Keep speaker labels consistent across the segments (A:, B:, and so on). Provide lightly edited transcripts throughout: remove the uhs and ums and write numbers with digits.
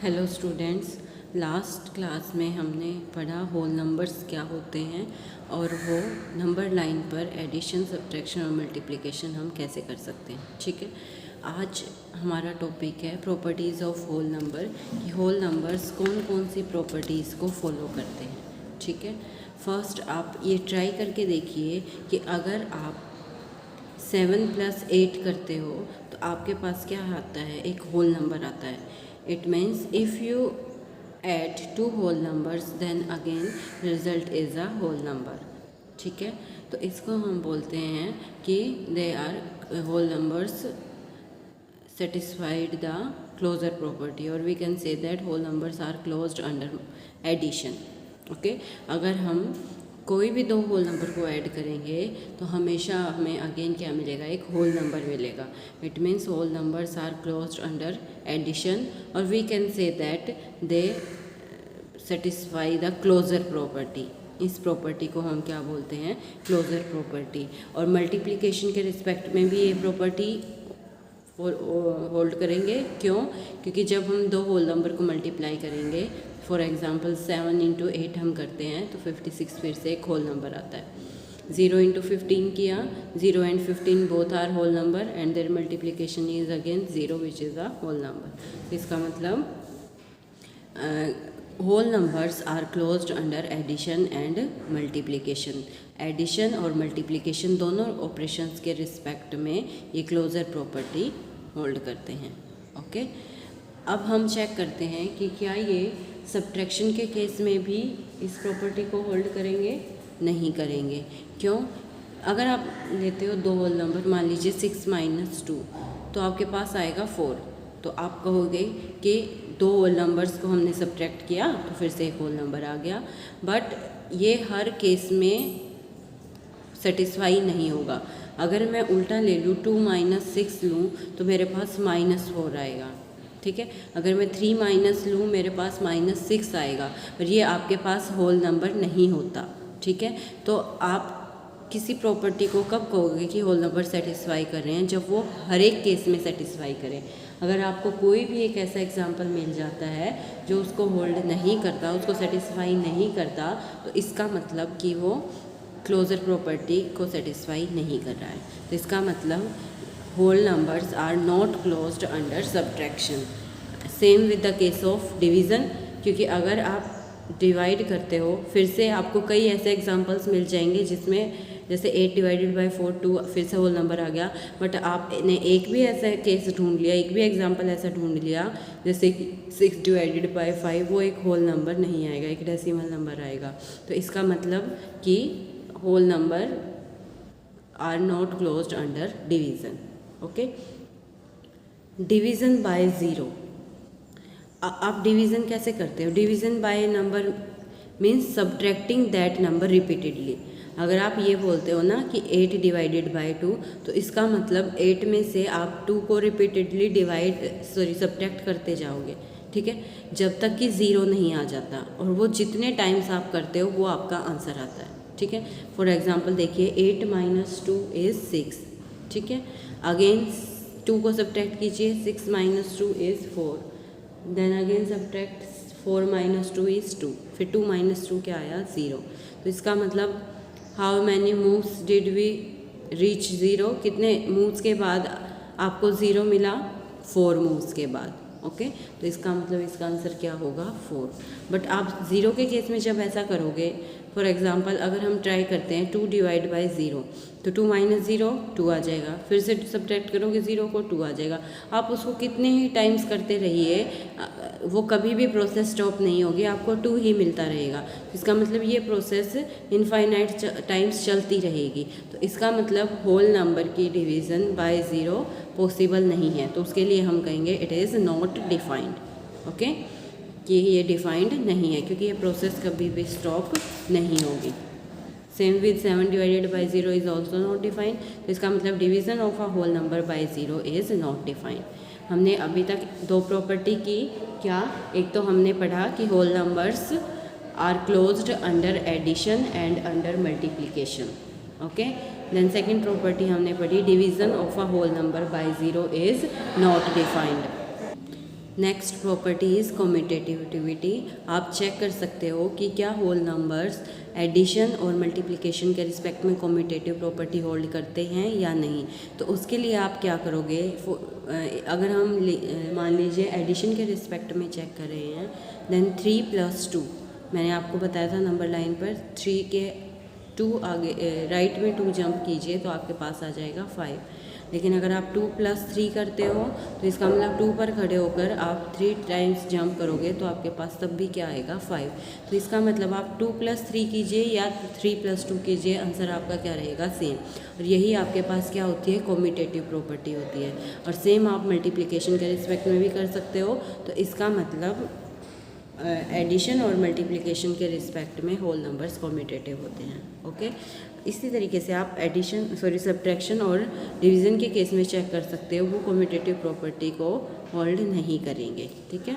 A: Hello students, last class में हमने पढ़ा होल नंबर्स क्या होते हैं और वो नंबर लाइन पर एडिशन, सब्ट्रैक्शन और मल्टीप्लिकेशन हम कैसे कर सकते हैं। ठीक है, आज हमारा टॉपिक है प्रॉपर्टीज़ ऑफ होल नंबर, कि होल नंबर्स कौन कौन सी प्रॉपर्टीज़ को फॉलो करते हैं। ठीक है, फर्स्ट आप ये ट्राई करके देखिए कि अगर आप 7 + 8 करते हो तो आपके पास क्या आता है, एक होल नंबर आता है। It means if you add 2 whole numbers then again result is a whole number. ठीक है, तो इसको हम बोलते हैं कि they are whole numbers satisfied the closure property, or we can say that whole numbers are closed under addition. Okay, अगर हम कोई भी दो होल नंबर को ऐड करेंगे तो हमेशा हमें अगेन क्या मिलेगा, एक होल नंबर मिलेगा। It means whole numbers are closed under addition, और we can say that they satisfy the closure property. इस प्रॉपर्टी को हम क्या बोलते हैं, क्लोजर प्रॉपर्टी। और मल्टीप्लिकेशन के रिस्पेक्ट में भी ये प्रॉपर्टी होल्ड करेंगे। क्यों? क्योंकि जब हम दो होल नंबर को मल्टीप्लाई करेंगे, फॉर एग्जांपल 7 × 8 हम करते हैं तो 56 फिर से एक होल नंबर आता है। 0 × 15 किया, 0 and 15 both are whole number and their multiplication is again 0 which is a whole number. इसका मतलब whole numbers are closed under addition and multiplication. Addition और मल्टीप्लिकेशन दोनों ऑपरेशंस के रिस्पेक्ट में ये क्लोजर प्रॉपर्टी होल्ड करते हैं। ओके, अब हम चेक करते हैं कि क्या ये सब्ट्रैक्शन के केस में भी इस प्रॉपर्टी को होल्ड करेंगे। नहीं करेंगे। क्यों? अगर आप लेते हो दो होल नंबर, मान लीजिए 6 - 2, तो आपके पास आएगा 4। तो आप कहोगे कि दो होल नंबर्स को हमने सब्ट्रैक्ट किया तो फिर से एक होल नंबर आ गया, बट ये हर केस में सेटिस्फाई नहीं होगा। अगर मैं उल्टा ले लूँ, 2 - 6 लूँ तो मेरे पास -4 आएगा। ठीक है, अगर मैं 3 - लूँ मेरे पास -6 आएगा, और ये आपके पास होल नंबर नहीं होता। ठीक है, तो आप किसी प्रॉपर्टी को कब कहोगे कि होल नंबर सेटिस्फाई कर रहे हैं, जब वो हर एक केस में सेटिस्फाई करें। अगर आपको कोई भी एक ऐसा एग्जांपल मिल जाता है जो उसको होल्ड नहीं करता, उसको सेटिस्फाई नहीं करता, तो इसका मतलब कि वो क्लोजर प्रॉपर्टी को सेटिस्फाई नहीं कर रहा है। तो इसका मतलब whole numbers are not closed under subtraction. Same with the case of division, क्योंकि अगर आप डिवाइड करते हो, फिर से आपको कई ऐसे एग्जांपल्स मिल जाएंगे जिसमें जैसे 8 / 4 2 फिर से होल नंबर आ गया, बट आपने एक भी ऐसा केस ढूंढ लिया, एक भी एग्जांपल ऐसा ढूंढ लिया जैसे कि 6 / 5, वो एक होल नंबर नहीं आएगा, एक डेसिमल नंबर आएगा। तो इसका मतलब कि whole number are not closed under division. Okay, division by zero. आप डिवीज़न कैसे करते हो? Division by number means subtracting that number repeatedly. अगर आप ये बोलते हो ना कि 8 / 2, तो इसका मतलब 8 में से आप 2 को रिपीटेडली सब्ट्रैक्ट करते जाओगे। ठीक है, जब तक कि 0 नहीं आ जाता, और वो जितने टाइम्स आप करते हो वो आपका आंसर आता है। ठीक है, फॉर एग्जांपल देखिए, 8 - 2 इज़ 6। ठीक है, अगेन 2 को सब्ट्रैक्ट कीजिए, 6 - 2 is 4, then again subtract 4 - 2 is 2, फिर 2 - 2 क्या आया, 0। तो इसका मतलब how many moves did we reach 0? कितने मूव्स के बाद आपको 0 मिला? 4 मूव्स के बाद। ओके, तो इसका मतलब इसका आंसर क्या होगा, 4। बट आप 0 के केस में जब ऐसा करोगे, फॉर एग्जांपल अगर हम ट्राई करते हैं 2 / 0, तो 2 - 0 2 आ जाएगा, फिर से सब्ट्रैक्ट करोगे 0 को, 2 आ जाएगा। आप उसको कितने ही टाइम्स करते रहिए, वो कभी भी प्रोसेस स्टॉप नहीं होगी, आपको 2 ही मिलता रहेगा। इसका मतलब ये प्रोसेस इनफाइनाइट टाइम्स चलती रहेगी। तो इसका मतलब होल नंबर की डिवीज़न बाय 0 पॉसिबल नहीं है, तो उसके लिए हम कहेंगे it is not defined. Okay, कि ये डिफाइंड नहीं है, क्योंकि ये प्रोसेस कभी भी स्टॉप नहीं होगी। Same with 7 / 0 is also not defined. तो इसका मतलब division of a whole number by 0 is not defined. हमने अभी तक दो प्रॉपर्टी की, क्या? एक तो हमने पढ़ा कि whole numbers are closed under addition and under multiplication. Okay, then second property हमने पढ़ी, division of a whole number by 0 is not defined. Next property is commutativity. आप चेक कर सकते हो कि क्या होल नंबर्स एडिशन और मल्टीप्लिकेशन के रिस्पेक्ट में कम्यूटेटिव प्रॉपर्टी होल्ड करते हैं या नहीं। तो उसके लिए आप क्या करोगे, अगर हम मान लीजिए एडिशन के रिस्पेक्ट में चेक कर रहे हैं, देन 3 + 2, मैंने आपको बताया था नंबर लाइन पर 3 के 2 आगे राइट में 2 जंप कीजिए तो आपके पास आ जाएगा 5। लेकिन अगर आप 2 + 3 करते हो तो इसका मतलब 2 पर खड़े होकर आप 3 टाइम्स जंप करोगे तो आपके पास तब भी क्या आएगा 5। तो इसका मतलब आप 2 + 3 कीजिए या 3 + 2 कीजिए, आंसर आपका क्या रहेगा सेम। और यही आपके पास क्या होती है, कम्यूटेटिव प्रॉपर्टी होती है। और सेम आप मल्टीप्लिकेशन के रिस्पेक्ट में भी कर सकते हो। तो इसका मतलब एडिशन और मल्टीप्लिकेशन के रिस्पेक्ट में होल नंबर्स कम्यूटेटिव होते हैं। ओके, इसी तरीके से आप सब्ट्रैक्शन और डिवीज़न के केस में चेक कर सकते हो, वो कम्यूटेटिव प्रॉपर्टी को होल्ड नहीं करेंगे। ठीक है,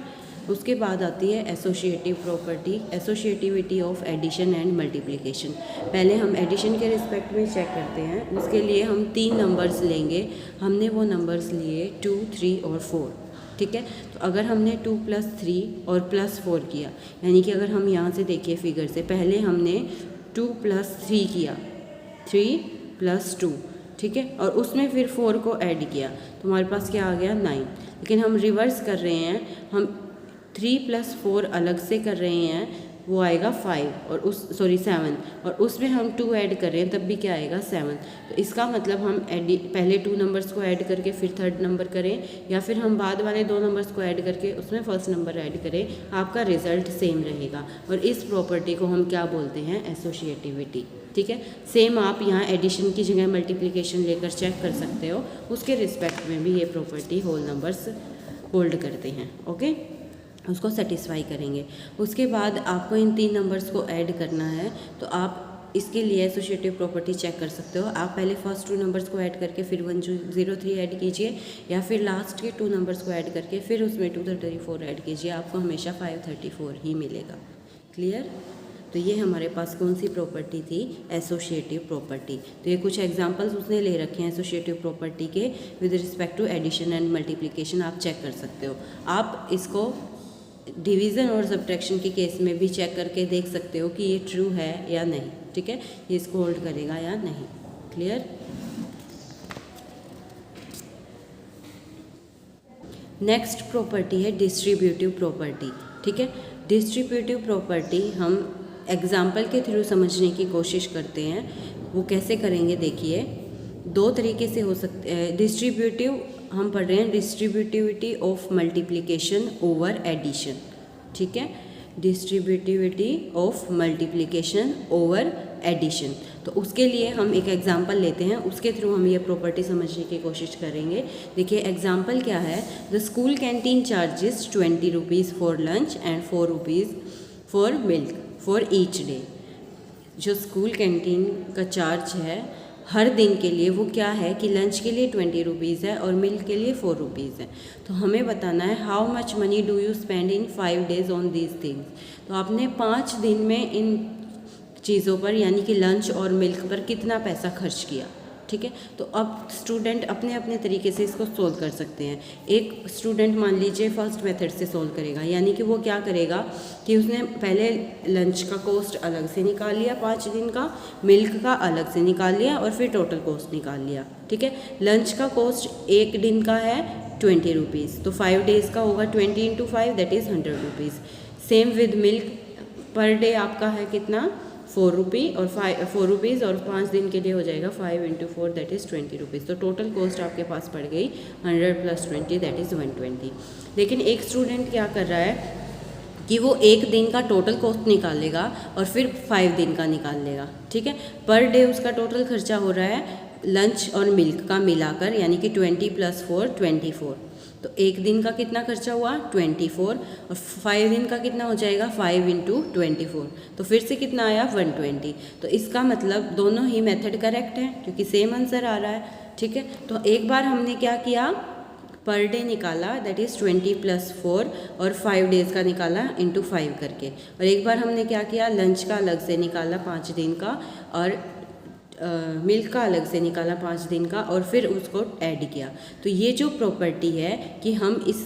A: उसके बाद आती है associative property, associativity of addition and multiplication. पहले हम एडिशन के रिस्पेक्ट में चेक करते हैं। उसके लिए हम 3 नंबर्स लेंगे। हमने वो नंबर्स लिए 2, 3 और 4। ठीक है, तो अगर हमने 2 + 3 और +4 किया, यानी कि अगर हम यहाँ से देखिए फिगर से, पहले हमने 2 + 3 किया, 3 + 2, ठीक है, और उसमें फिर 4 को ऐड किया तो हमारे पास क्या आ गया 9। लेकिन हम रिवर्स कर रहे हैं, हम 3 + 4 अलग से कर रहे हैं, वो आएगा 5 और 7, और उसमें हम 2 ऐड कर रहे हैं तब भी क्या आएगा 7। तो इसका मतलब हम पहले 2 नंबर्स को ऐड करके फिर थर्ड नंबर करें, या फिर हम बाद वाले 2 नंबर्स को ऐड करके उसमें फर्स्ट नंबर ऐड करें, आपका रिजल्ट सेम रहेगा। और इस प्रॉपर्टी को हम क्या बोलते हैं, एसोसिएटिविटी। ठीक है, सेम आप यहाँ एडिशन की जगह मल्टीप्लिकेशन लेकर चेक कर सकते हो, उसके रिस्पेक्ट में भी ये प्रॉपर्टी होल नंबर्स होल्ड करते हैं। ओके, उसको सेटिस्फाई करेंगे। उसके बाद आपको इन 3 नंबर्स को ऐड करना है, तो आप इसके लिए एसोसिएटिव प्रॉपर्टी चेक कर सकते हो। आप पहले फर्स्ट 2 नंबर्स को ऐड करके फिर 103 ऐड कीजिए, या फिर लास्ट के 2 नंबर्स को ऐड करके फिर उसमें 234 ऐड कीजिए, आपको हमेशा 534 ही मिलेगा। क्लियर? तो ये हमारे पास कौन सी प्रॉपर्टी थी, एसोसिएटिव प्रॉपर्टी। तो ये कुछ एग्जांपल्स उसने ले रखे हैं एसोसिएटिव प्रॉपर्टी के with respect to addition and multiplication, आप चेक कर सकते हो। आप इसको डिवीज़न और सब्ट्रैक्शन के केस में भी चेक करके देख सकते हो कि ये ट्रू है या नहीं। ठीक है, ये इसको होल्ड करेगा या नहीं। क्लियर? नेक्स्ट प्रॉपर्टी है डिस्ट्रीब्यूटिव प्रॉपर्टी। ठीक है, डिस्ट्रीब्यूटिव प्रॉपर्टी हम एग्जाम्पल के थ्रू समझने की कोशिश करते हैं। वो कैसे करेंगे, देखिए 2 तरीके से हो सकते हैं। डिस्ट्रीब्यूटिव हम पढ़ रहे हैं distributivity of multiplication over addition. ठीक है, distributivity of multiplication over addition. तो उसके लिए हम एक एग्जांपल लेते हैं, उसके थ्रू हम ये प्रॉपर्टी समझने की कोशिश करेंगे। देखिए एग्जांपल क्या है, the school canteen charges 20 rupees for lunch and 4 rupees for milk for each day. जो स्कूल कैंटीन का चार्ज है हर दिन के लिए, वो क्या है कि लंच के लिए 20 रुपीज़ है और मिल्क के लिए 4 रुपीज़ है। तो हमें बताना है how much money do you spend in 5 days on these things. तो आपने 5 दिन में इन चीज़ों पर यानी कि लंच और मिल्क पर कितना पैसा खर्च किया। ठीक है, तो अब स्टूडेंट अपने अपने तरीके से इसको सोल्व कर सकते हैं। एक स्टूडेंट मान लीजिए फर्स्ट मेथड से सोल्व करेगा, यानी कि वो क्या करेगा कि उसने पहले लंच का कॉस्ट अलग से निकाल लिया 5 दिन का, मिल्क का अलग से निकाल लिया और फिर टोटल कॉस्ट निकाल लिया। ठीक है, लंच का कॉस्ट 1 दिन का है 20 रुपीज़, तो 5 days का होगा 20 × 5 that is 100 rupees. Same with milk, per day आपका है कितना 4 रुपये और 4 रुपीज़, और 5 दिन के लिए हो जाएगा 5 × 4 दैट इज़ 20 रुपीज़। तो टोटल कॉस्ट आपके पास पड़ गई 100 + 20 दैट इज़ 120। लेकिन एक स्टूडेंट क्या कर रहा है कि वो 1 दिन का टोटल कॉस्ट निकालेगा और फिर 5 दिन का निकाल लेगा। ठीक है, पर डे उसका टोटल खर्चा हो रहा है लंच और मिल्क का मिलाकर, यानी कि 20 + 4 24। तो 1 दिन का कितना खर्चा हुआ 24, और 5 दिन का कितना हो जाएगा 5 × 24, तो फिर से कितना आया 120। तो इसका मतलब दोनों ही मेथड करेक्ट है क्योंकि सेम आंसर आ रहा है। ठीक है, तो एक बार हमने क्या किया, पर डे निकाला दैट इज़ 20 + 4 और 5 days का निकाला × 5 करके, और एक बार हमने क्या किया लंच का अलग से निकाला 5 दिन का और मिल्क का अलग से निकाला 5 दिन का और फिर उसको ऐड किया। तो ये जो प्रॉपर्टी है कि हम इस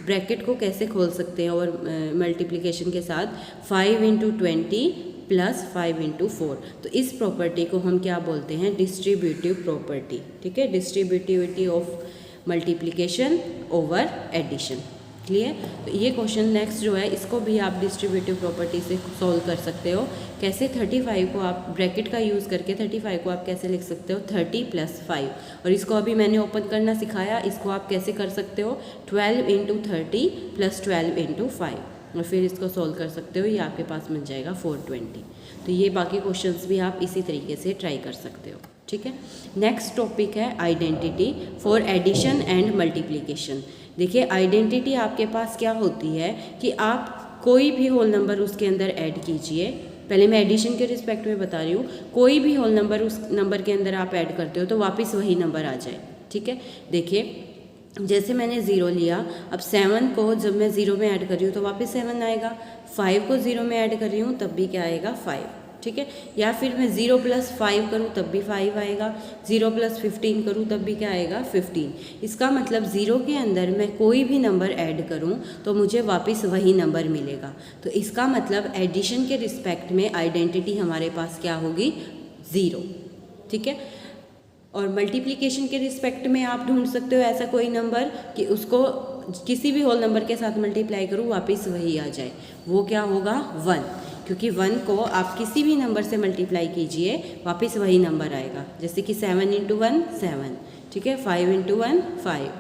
A: ब्रैकेट को कैसे खोल सकते हैं और मल्टीप्लिकेशन के साथ 5 इंटू 20 प्लस 5 इंटू 4। तो इस प्रॉपर्टी को हम क्या बोलते हैं, डिस्ट्रीब्यूटिव प्रॉपर्टी। ठीक है, distributivity of multiplication over addition. Clear. तो ये क्वेश्चन नेक्स्ट जो है इसको भी आप डिस्ट्रीब्यूटिव प्रॉपर्टी से सॉल्व कर सकते हो। कैसे 35 को आप ब्रैकेट का यूज़ करके 35 को आप कैसे लिख सकते हो 30 प्लस 5, और इसको अभी मैंने ओपन करना सिखाया, इसको आप कैसे कर सकते हो 12 इंटू 30 प्लस 12 इंटू 5, और फिर इसको सॉल्व कर सकते हो, ये आपके पास मिल जाएगा 420। तो ये बाकी क्वेश्चंस भी आप इसी तरीके से ट्राई कर सकते हो। ठीक है, नेक्स्ट टॉपिक है identity for addition and multiplication. देखिए आइडेंटिटी आपके पास क्या होती है कि आप कोई भी होल नंबर उसके अंदर ऐड कीजिए। पहले मैं एडिशन के रिस्पेक्ट में बता रही हूँ, कोई भी होल नंबर उस नंबर के अंदर आप ऐड करते हो तो वापस वही नंबर आ जाए। ठीक है, देखिए जैसे मैंने 0 लिया, अब 7 को जब मैं 0 में ऐड कर रही हूँ तो वापस 7 आएगा, 5 को 0 में ऐड कर रही हूँ तब भी क्या आएगा 5। ठीक है, या फिर मैं 0 प्लस 5 करूँ तब भी 5 आएगा, 0 प्लस 15 करूँ तब भी क्या आएगा 15। इसका मतलब 0 के अंदर मैं कोई भी नंबर ऐड करूँ तो मुझे वापस वही नंबर मिलेगा। तो इसका मतलब एडिशन के रिस्पेक्ट में आइडेंटिटी हमारे पास क्या होगी 0। ठीक है, और मल्टीप्लिकेशन के रिस्पेक्ट में आप ढूंढ सकते हो ऐसा कोई नंबर कि उसको किसी भी होल नंबर के साथ मल्टीप्लाई करूँ वापस वही आ जाए, वो क्या होगा 1, क्योंकि 1 को आप किसी भी नंबर से मल्टीप्लाई कीजिए वापस वही नंबर आएगा। जैसे कि 7 इंटू 1 7, ठीक है, 5 इंटू 1 5,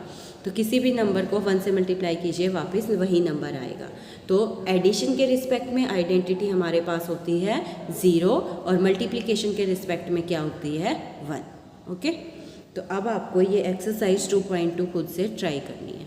A: तो किसी भी नंबर को 1 से मल्टीप्लाई कीजिए वापस वही नंबर आएगा। तो एडिशन के रिस्पेक्ट में आइडेंटिटी हमारे पास होती है 0 और मल्टीप्लिकेशन के रिस्पेक्ट में क्या होती है 1। ओके, तो अब आपको ये एक्सरसाइज 2.2 खुद से ट्राई करनी है।